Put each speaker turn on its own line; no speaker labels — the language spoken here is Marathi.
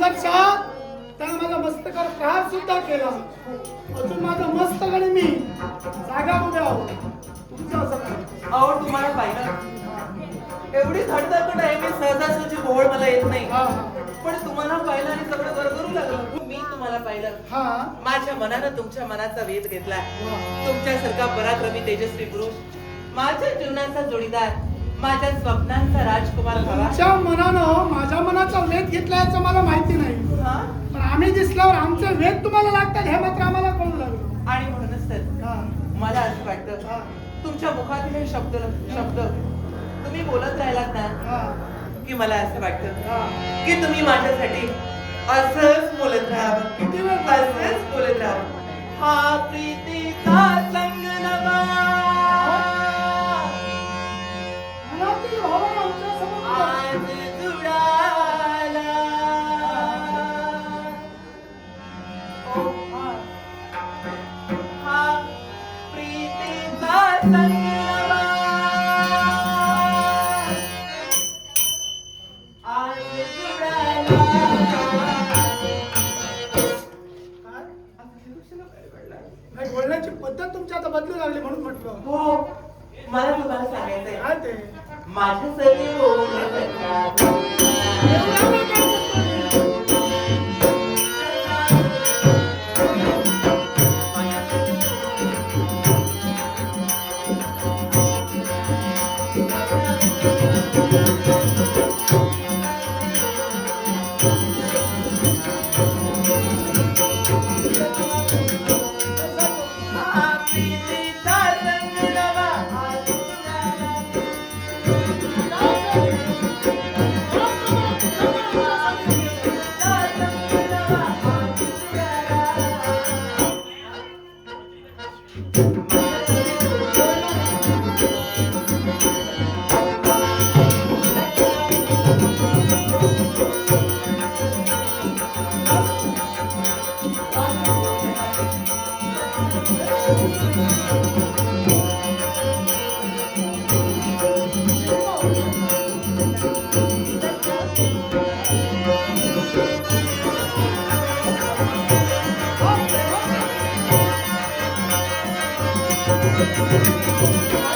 प्रत्यक्षात त्यानं माझ्या मस्तकावर प्रहार सुद्धा केला. अजून माझं मस्तक आणि मी जागा उभ्या आहोत. तुमचं असं काय?
अहो तुम्हाला पाहिलं एवढी धडधड आहे मी सहजासहजी बोळ मला येत नाही. पण तुम्हाला पाहिलं आणि सगळं गरगरू लागलं. मी तुम्हाला पाहिलं माझ्या मनानं तुमच्या मनाचा वेध घेतला. तुमच्यासारखा पराक्रमी तेजस्वी पुरुष माझ्या जीवनाचा जोडीदार माझ्या स्वप्नांचा राजकुमार हवा.
तुमच्या मनानं माझ्या मनाचा वेध घेतला याचं मला माहिती नाही. पण आम्ही दिसल्यावर आमचे वेध तुम्हाला लागतात हे मात्र आम्हाला कळू लागलं.
आणि म्हणूनच तर मला असं वाटतं तुमच्या मुखातील हे शब्द तुम्ही बोलत राहिलात ना की मला असं वाटतं की तुम्ही माझ्यासाठी असंच बोलत राहावं.
किती वेळ
असंच बोलत राहावं. हा प्रीतीचा संग नवा
मनातील भावना आमच्या समोर
आज जुळाला. हा प्रीतीचा संग नवा आज जुळाला.
नाही, बोलण्याची पद्धत तुमची आता बदलू लागली म्हणून म्हटलं.
हो मला तुम्हाला सांगायचंय
काय ते
माझ्या सगळे
Thank you.